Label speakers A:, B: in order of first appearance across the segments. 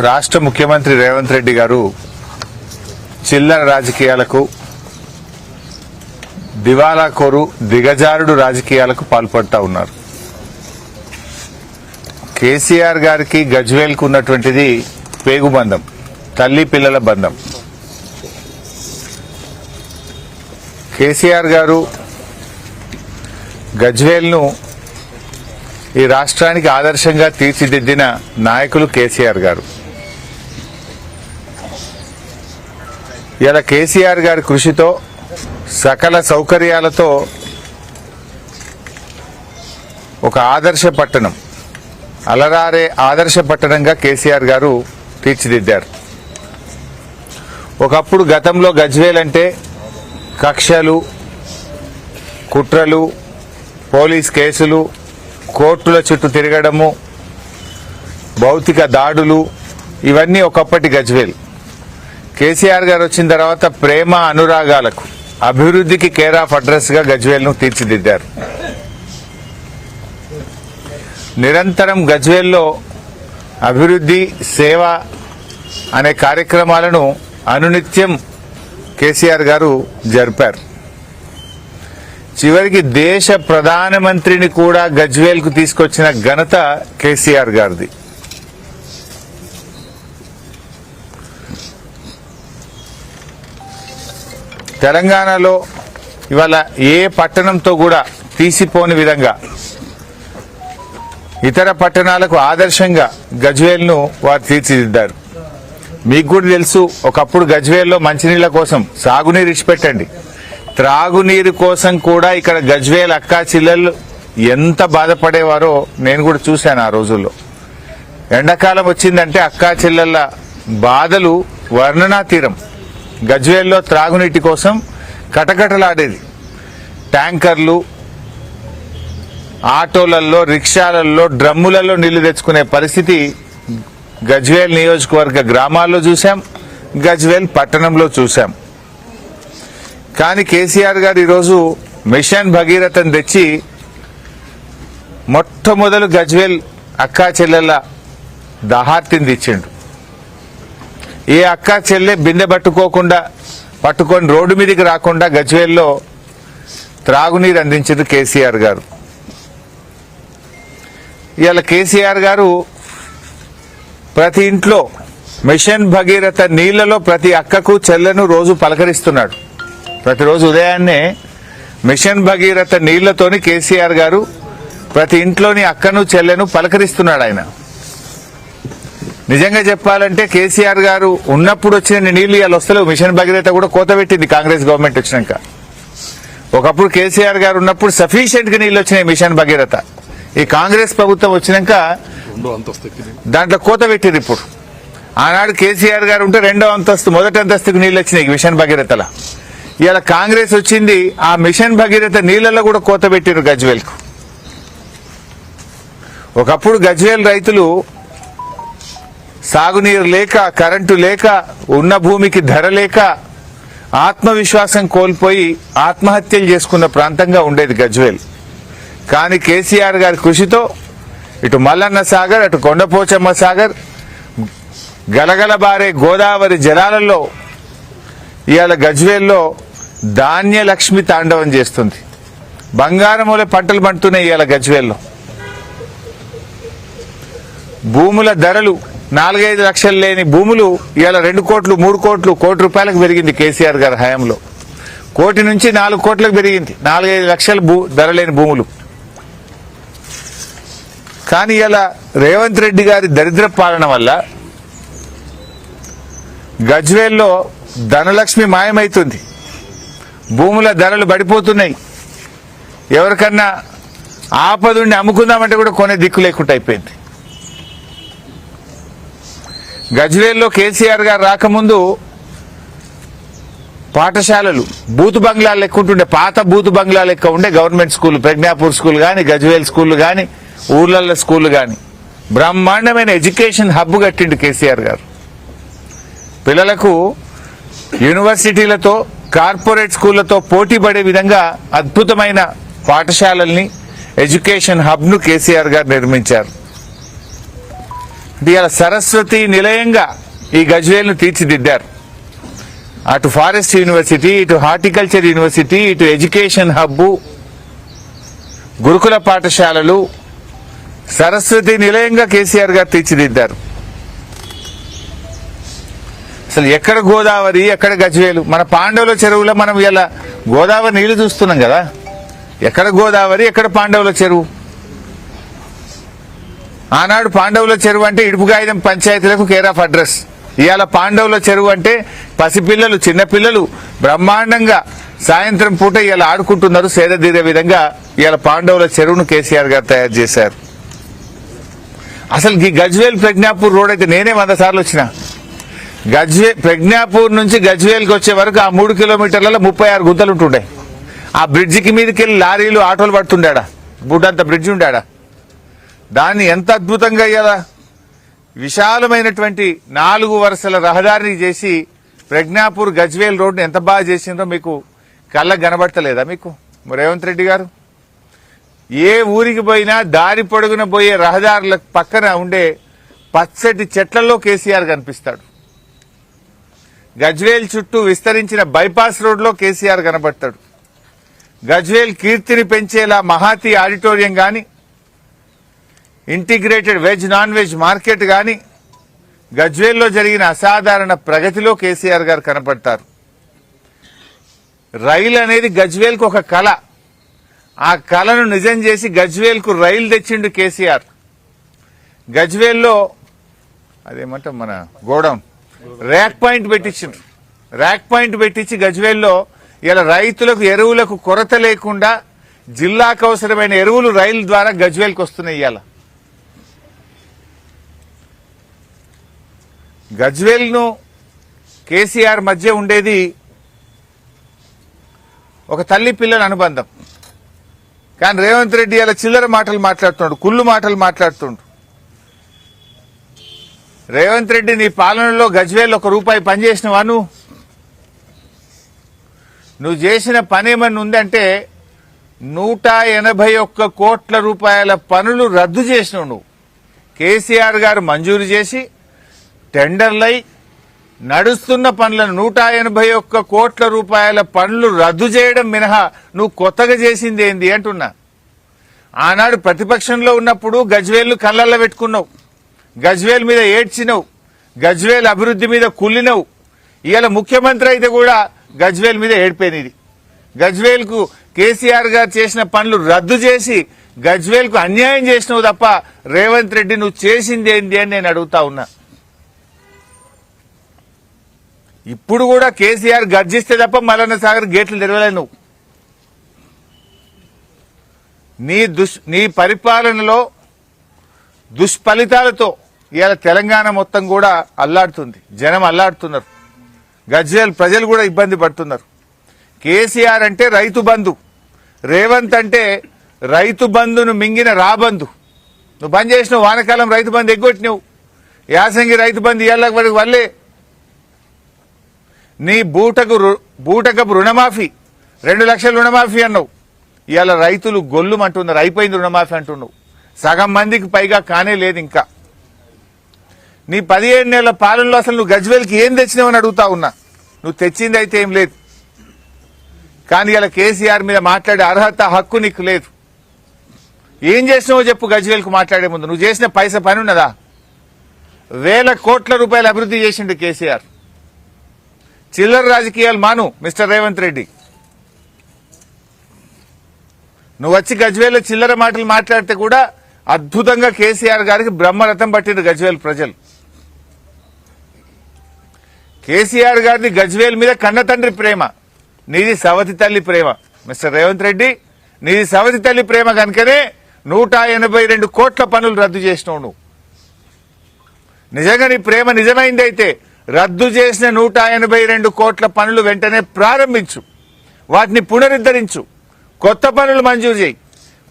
A: రాష్ట్ర ముఖ్యమంత్రి రేవంత్ రెడ్డి గారు చిల్లర రాజకీయాలకు, దివాలా కోరు దిగజారుడు రాజకీయాలకు పాల్పడతా ఉన్నారు. కేసీఆర్ గారికి గజ్వేల్కు ఉన్నటువంటిది పేగుబంధం, తల్లి పిల్లల బంధం. కేసీఆర్ గారు గజ్వేల్ను ఈ రాష్ట్రానికి ఆదర్శంగా తీర్చిదిద్దిన నాయకులు కేసీఆర్ గారు. ఇలా కేసీఆర్ గారి కృషితో సకల సౌకర్యాలతో ఒక ఆదర్శ పట్టణం, అలరారే ఆదర్శ పట్టణంగా కేసీఆర్ గారు తీర్చిదిద్దారు. ఒకప్పుడు గతంలో గజ్వేల్ అంటే కక్షలు, కుట్రలు, పోలీస్ కేసులు, కోర్టుల చుట్టూ తిరగడము, భౌతిక దాడులు, ఇవన్నీ ఒకప్పటి గజ్వేల్. కేసీఆర్ గారు వచ్చిన తర్వాత ప్రేమ అనురాగాలకు, అభివృద్ధికి కేర్ ఆఫ్ అడ్రస్ గా గజ్వేల్ ను తీర్చిదిద్దారు. నిరంతరం గజ్వేల్లో అభివృద్ధి, సేవ అనే కార్యక్రమాలను అనునిత్యం కేసీఆర్ గారు జరిపారు. చివరికి దేశ ప్రధానమంత్రిని కూడా గజ్వేల్ కు తీసుకొచ్చిన ఘనత కేసీఆర్ గారిది. తెలంగాణలో ఇవాళ ఏ పట్టణంతో కూడా తీసిపోని విధంగా ఇతర పట్టణాలకు ఆదర్శంగా గజ్వేల్ ను వారు తీర్చిదిద్దారు. మీకు కూడా తెలుసు, ఒకప్పుడు గజ్వేల్లో మంచినీళ్ల కోసం, సాగునీరు ఇచ్చిపెట్టండి, త్రాగునీరు కోసం కూడా ఇక్కడ గజ్వేల్ అక్కా చెల్లెళ్ళు ఎంత బాధపడేవారో నేను కూడా చూశాను ఆ రోజుల్లో. ఎండాకాలం వచ్చిందంటే అక్కా చెల్లెళ్ళ బాధలు వర్ణనాతీరం. గజ్వేల్లో త్రాగునీటి కోసం కటకటలాడేది. ట్యాంకర్లు, ఆటోలలో, రిక్షాలలో, డ్రమ్ములలో నీళ్లు తెచ్చుకునే పరిస్థితి గజ్వేల్ నియోజకవర్గ గ్రామాల్లో చూశాం, గజ్వేల్ పట్టణంలో చూశాం. కానీ కేసీఆర్ గారు ఈరోజు మిషన్ భగీరథను తెచ్చి మొట్టమొదలు గజ్వేల్ అక్కా చెల్లెళ్ళ దాహార్తిని తెచ్చిండు. ఏ అక్కా చెల్లె బిందె పట్టుకొని రోడ్డు మీదకి రాకుండా గజ్వేల్లో త్రాగునీరు అందించారు కేసీఆర్ గారు. ఇవాళ కేసీఆర్ గారు ప్రతి ఇంట్లో మిషన్ భగీరథ నీళ్లలో ప్రతి అక్కకు చెల్లెను రోజు పలకరిస్తున్నాడు. ప్రతిరోజు ఉదయాన్నే మిషన్ భగీరథ నీళ్లతోని కేసీఆర్ గారు ప్రతి ఇంట్లోని అక్కను చెల్లెను పలకరిస్తున్నాడు. ఆయన నిజంగా చెప్పాలంటే కేసీఆర్ గారు ఉన్నప్పుడు వచ్చిన నీళ్లు ఇవాళ వస్తలేవు. మిషన్ భగీరథ కూడా కోత పెట్టింది కాంగ్రెస్ గవర్నమెంట్ వచ్చినాక. ఒకప్పుడు కేసీఆర్ గారు ఉన్నప్పుడు సఫిషియెంట్ గా నీళ్లు వచ్చినాయి మిషన్ భగీరథ. ఈ కాంగ్రెస్ ప్రభుత్వం వచ్చినాక దాంట్లో కోత పెట్టింది. ఇప్పుడు ఆనాడు కేసీఆర్ గారు ఉంటే రెండో అంతస్తు, మొదటి అంతస్తుకు నీళ్లు వచ్చినాయి మిషన్ భగీరథల. ఇవాళ కాంగ్రెస్ వచ్చింది, ఆ మిషన్ భగీరథ నీళ్లలో కూడా కోత పెట్టిరు గజ్వేల్ కు. ఒకప్పుడు గజ్వేల్ రైతులు సాగునీరు లేక, కరెంటు లేక, ఉన్న భూమికి ధర లేక ఆత్మవిశ్వాసం కోల్పోయి ఆత్మహత్యలు చేసుకున్న ప్రాంతంగా ఉండేది గజ్వేల్. కానీ కేసీఆర్ గారి కృషితో ఇటు మల్లన్న సాగర్, అటు కొండపోచమ్మ సాగర్, గలగలబారే గోదావరి జలాలలో ఇవాళ గజ్వేల్లో ధాన్యలక్ష్మి తాండవం చేస్తుంది. బంగారములే పంటలు పండుతున్నాయి ఇవాళ గజ్వేల్లో. భూముల ధరలు 4-5 లక్షలు లేని భూములు ఇవాళ 2 కోట్లు, 3 కోట్లు, కోటి రూపాయలకు పెరిగింది కేసీఆర్ గారి హయాంలో. 1 కోటి నుంచి 4 కోట్లకు పెరిగింది 4-5 లక్షల ధర లేని భూములు. కానీ ఇలా రేవంత్ రెడ్డి గారి దరిద్ర పాలన వల్ల గజ్వేల్లో ధనలక్ష్మి మాయమైతుంది, భూముల ధరలు పడిపోతున్నాయి. ఎవరికన్నా ఆపదుండి అమ్ముకుందామంటే కూడా కొనే దిక్కు లేకుండా అయిపోయింది. గజ్వేల్లో కేసీఆర్ గారు రాకముందు పాఠశాలలు బూతు బంగ్లాలు లెక్క ఉంటుండే, పాత బూతు బంగ్లాలు లెక్క ఉండే గవర్నమెంట్ స్కూల్, ప్రజ్ఞాపూర్ స్కూల్ కానీ, గజ్వేల్ స్కూల్ కానీ, ఊర్లలో స్కూల్ కానీ, బ్రహ్మాండమైన ఎడ్యుకేషన్ హబ్ కట్టిండు కేసీఆర్ గారు. పిల్లలకు యూనివర్సిటీలతో, కార్పొరేట్ స్కూళ్లతో పోటీ పడే విధంగా అద్భుతమైన పాఠశాలల్ని, ఎడ్యుకేషన్ హబ్ ను కేసీఆర్ గారు నిర్మించారు. ఇవాళ సరస్వతి నిలయంగా ఈ గజ్వేల్ను తీర్చిదిద్దారు. అటు ఫారెస్ట్ యూనివర్సిటీ, ఇటు హార్టికల్చర్ యూనివర్సిటీ, ఇటు ఎడ్యుకేషన్ హబ్బు, గురుకుల పాఠశాలలు, సరస్వతి నిలయంగా కేసీఆర్ గారు తీర్చిదిద్దారు. అసలు ఎక్కడ గోదావరి, ఎక్కడ గజ్వేలు? మన పాండవుల చెరువులో మనం ఇలా గోదావరి నీళ్లు చూస్తున్నాం కదా. ఎక్కడ గోదావరి, ఎక్కడ పాండవుల చెరువు? ఆనాడు పాండవుల చెరువు అంటే ఇడుపుగాయిదం పంచాయతీలకు కేర్ ఆఫ్ అడ్రస్. ఇవాళ పాండవుల చెరువు అంటే పసిపిల్లలు, చిన్నపిల్లలు బ్రహ్మాండంగా సాయంత్రం పూట ఇవాళ ఆడుకుంటున్నారు. సేదతీరే విధంగా ఇవాళ పాండవుల చెరువును కేసీఆర్ గారు తయారు చేశారు. అసలు ఈ గజ్వేల్ ప్రజ్ఞాపూర్ రోడ్ అయితే నేనే 100 సార్లు వచ్చిన. ప్రజ్ఞాపూర్ నుంచి గజ్వేల్కి వచ్చే వరకు ఆ 3 కిలోమీటర్లలో 36 గుంతలు ఉంటుండే. ఆ బ్రిడ్జికి మీదకి వెళ్ళి లారీలు, ఆటోలు పడుతుండా. బుడ్డంత బ్రిడ్జి ఉండా. దాన్ని ఎంత అద్భుతంగా ఇయ్యాలా విశాలమైనటువంటి 4 వరుసల రహదారిని చేసి ప్రజ్ఞాపూర్ గజ్వేల్ రోడ్ని ఎంత బాగా చేసిందో మీకు కళ్ళకు కనబడతలేదా? మీకు రేవంత్ రెడ్డి గారు ఏ ఊరికి పోయినా దారి పొడుగున పోయే రహదారుల పక్కన ఉండే పచ్చటి చెట్లలో కేసీఆర్ కనిపిస్తాడు. గజ్వేల్ చుట్టూ విస్తరించిన బైపాస్ రోడ్లో కేసీఆర్ కనబడతాడు. గజ్వేల్ కీర్తిని పెంచేలా మహాతి ఆడిటోరియం గాని, integrated veg non veg market గాని, గజ్వేల్లో జరిగిన అసాధారణ ప్రగతిలో కేసీఆర్ గారు కనపడతారు. రైలు అనేది గజ్వేల్కు ఒక కళ. ఆ కళను నిజం చేసి గజ్వేల్కు రైలు తెచ్చిండు కేసీఆర్. గజ్వేల్లో అదేమంటాం మన గోడౌన్ ర్యాక్ పాయింట్ పెట్టించిండు. ర్యాక్ పాయింట్ పెట్టించి గజ్వేల్లో ఇలా రైతులకు ఎరువులకు కొరత లేకుండా జిల్లాకు అవసరమైన ఎరువులు రైలు ద్వారా గజ్వేల్కి వస్తున్నాయి. ఇవాళ గజ్వేల్ను కేసీఆర్ మధ్య ఉండేది ఒక తల్లి పిల్లల అనుబంధం. కానీ రేవంత్ రెడ్డి అలా చిల్లర మాటలు మాట్లాడుతున్నాడు, కుళ్ళు మాటలు మాట్లాడుతుండు. రేవంత్ రెడ్డి నీ పాలనలో గజ్వేల్ ₹1 పనిచేసినవా? నువ్వు చేసిన పని ఏమన్నా ఉందంటే 181 కోట్ల రూపాయల పనులు రద్దు చేసినావు. నువ్వు కేసీఆర్ గారు మంజూరు చేసి టెండర్లై నడుస్తున్న పనులను 181 కోట్ల రూపాయల పనులు రద్దు చేయడం మినహా నువ్వు కొత్తగా చేసింది ఏంది అంటున్నా. ఆనాడు ప్రతిపక్షంలో ఉన్నప్పుడు గజ్వేల్ను కళ్ళల్లో పెట్టుకున్నావు, గజ్వేల్ మీద ఏడ్చినవు, గజ్వేల్ అభివృద్ధి మీద కుళ్ళినవు. ఇవాళ ముఖ్యమంత్రి అయితే కూడా గజ్వేల్ మీద ఏడిపోయినది. గజ్వేల్కు కేసీఆర్ గారు చేసిన పనులు రద్దు చేసి గజ్వేల్కు అన్యాయం చేసినవు తప్ప రేవంత్ రెడ్డి నువ్వు చేసింది ఏంది అని నేను అడుగుతా ఉన్నా. ఇప్పుడు కూడా కేసీఆర్ గర్జిస్తే తప్ప మల్లన్న సాగర్ గేట్లు తెరవలేవు. నువ్వు నీ పరిపాలనలో దుష్ఫలితాలతో ఇవాళ తెలంగాణ మొత్తం కూడా అల్లాడుతుంది. జనం అల్లాడుతున్నారు. గజ్వేల్ ప్రజలు కూడా ఇబ్బంది పడుతున్నారు. కేసీఆర్ అంటే రైతు బంధు, రేవంత్ అంటే రైతు బంధును మింగిన రాబంధు. నువ్వు బంద్ చేసినావు, వానకాలం రైతు బంధు ఎగ్గొట్టినావు, యాసంగి రైతు బంధు ఇవాళ వల్లే. నీ బూటకపు రుణమాఫీ 2 లక్షల రుణమాఫీ అన్నావు. ఇవాళ రైతులు గొల్లుమంటున్నారు, అయిపోయింది రుణమాఫీ అంటున్నావు. సగం మందికి పైగా కానే లేదు. ఇంకా నీ 17 నెలల పాలనలో అసలు నువ్వు గజ్వేల్కి ఏం తెచ్చినావని అడుగుతా ఉన్నా. నువ్వు తెచ్చింది అయితే ఏం లేదు. కానీ ఇలా కేసీఆర్ మీద మాట్లాడే అర్హత, హక్కు నీకు లేదు. ఏం చేసినావో చెప్పు. గజ్వేల్కు మాట్లాడే ముందు నువ్వు చేసిన పని ఉన్నదా? వేల కోట్ల రూపాయలు అభివృద్ధి చేసిండు కేసీఆర్. చిల్లర రాజకీయాలు మాను మిస్టర్ రేవంత్ రెడ్డి. నువ్వు వచ్చి గజ్వేల్లో చిల్లర మాటలు మాట్లాడితే కూడా అద్భుతంగా కేసీఆర్ గారికి బ్రహ్మరథం పట్టిండు గజ్వేల్ ప్రజలు. కేసీఆర్ గారిది గజ్వేల్ మీద కన్న తండ్రి ప్రేమ, నీది సవతి తల్లి ప్రేమ. మిస్టర్ రేవంత్ రెడ్డి, నీది సవతి తల్లి ప్రేమ కనుకనే 182 కోట్ల పనులు రద్దు చేసినావు. నువ్వు నిజంగా నీ ప్రేమ నిజమైంది అయితే రద్దు చేసిన 182 కోట్ల పనులు వెంటనే ప్రారంభించు, వాటిని పునరుద్ధరించు, కొత్త పనులు మంజూరు చేయి.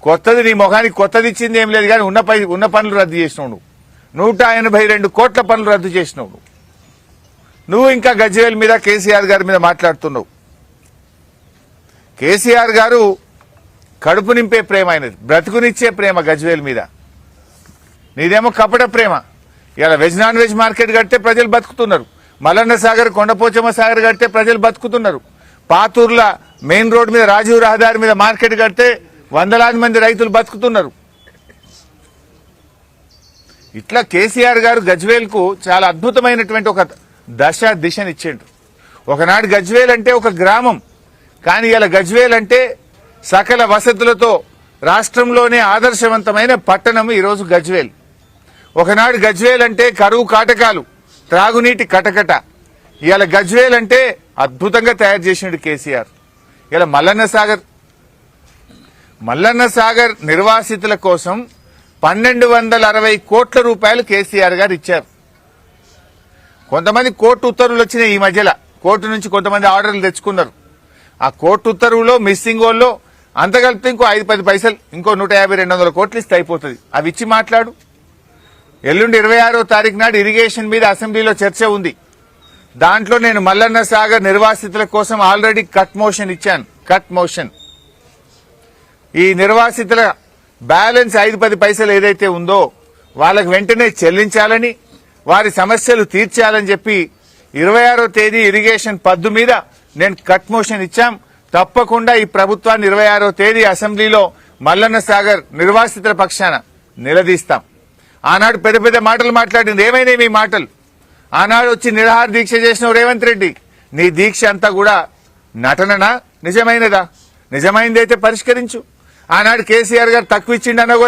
A: కొత్తది నీ మొఖానికి కొత్తది ఇచ్చింది ఏం లేదు, కానీ ఉన్న పనులు రద్దు చేసినావు. నువ్వు 182 కోట్ల పనులు రద్దు చేసినావు. నువ్వు ఇంకా గజ్వేల్ మీద కేసీఆర్ గారి మీద మాట్లాడుతున్నావు. కేసీఆర్ గారు కడుపు నింపే ప్రేమ అయినది, బ్రతుకునిచ్చే ప్రేమ గజ్వేల్ మీద. నీదేమో కపట ప్రేమ. ఇలా వెజ్ నాన్ వెజ్ మార్కెట్ కడితే ప్రజలు బతుకుతున్నారు. మల్లన్న సాగర్, కొండపోచమ్మ సాగర్ కడితే ప్రజలు బతుకుతున్నారు. పాతూర్ల మెయిన్ రోడ్ మీద, రాజీవ్ రహదారి మీద మార్కెట్ కడితే వందలాది మంది రైతులు బతుకుతున్నారు. ఇట్లా కేసీఆర్ గారు గజ్వేల్ కు చాలా అద్భుతమైనటువంటి ఒక దిశనిచ్చిండ్రు. ఒకనాడు గజ్వేల్ అంటే ఒక గ్రామం, కానీ ఇలా గజ్వేల్ అంటే సకల వసతులతో రాష్ట్రంలోనే ఆదర్శవంతమైన పట్టణం ఈరోజు గజ్వేల్. ఒకనాడు గజ్వేల్ అంటే కరువు కాటకాలు, త్రాగునీటి కటకట. ఇవాళ గజ్వేల్ అంటే అద్భుతంగా తయారు చేసిండు కేసీఆర్. ఇలా మల్లన్న సాగర్ నిర్వాసితుల కోసం 1260 కోట్ల రూపాయలు కేసీఆర్ గారు ఇచ్చారు. కొంతమంది కోర్టు ఉత్తర్వులు వచ్చినాయి ఈ మధ్యలో, కోర్టు నుంచి కొంతమంది ఆర్డర్లు తెచ్చుకున్నారు. ఆ కోర్టు ఉత్తర్వులో మిస్సింగ్ వాళ్ళు అంత కలిపితే ఇంకో 5-10 పైసలు, ఇంకో 150-200 కోట్లు ఇస్తే అయిపోతుంది. అవి ఇచ్చి మాట్లాడు. ఎల్లుండి 26వ తారీఖు నాడు ఇరిగేషన్ మీద అసెంబ్లీలో చర్చ ఉంది. దాంట్లో నేను మల్లన్న సాగర్ నిర్వాసితుల కోసం ఆల్రెడీ కట్ మోషన్ ఇచ్చాను. కట్ మోషన్ ఈ నిర్వాసితుల బ్యాలెన్స్ 5-10 పైసలు ఏదైతే ఉందో వాళ్ళకు వెంటనే చెల్లించాలని, వారి సమస్యలు తీర్చాలని చెప్పి 26వ తేదీ ఇరిగేషన్ పద్దు మీద నేను కట్ మోషన్ ఇచ్చాం. తప్పకుండా ఈ ప్రభుత్వాన్ని 26వ తేదీ అసెంబ్లీలో మల్లన్న సాగర్ నిర్వాసితుల పక్షాన నిలదీస్తాం. ఆనాడు పెద్ద పెద్ద మాటలు మాట్లాడింది, ఏమైనా మీ మాటలు? ఆనాడు వచ్చి నిరాహార దీక్ష చేసిన రేవంత్ రెడ్డి, నీ దీక్ష అంతా కూడా నటననా, నిజమైనదా? నిజమైందైతే పరిష్కరించు. ఆనాడు కేసీఆర్ గారు తక్కువ ఇచ్చిండన్న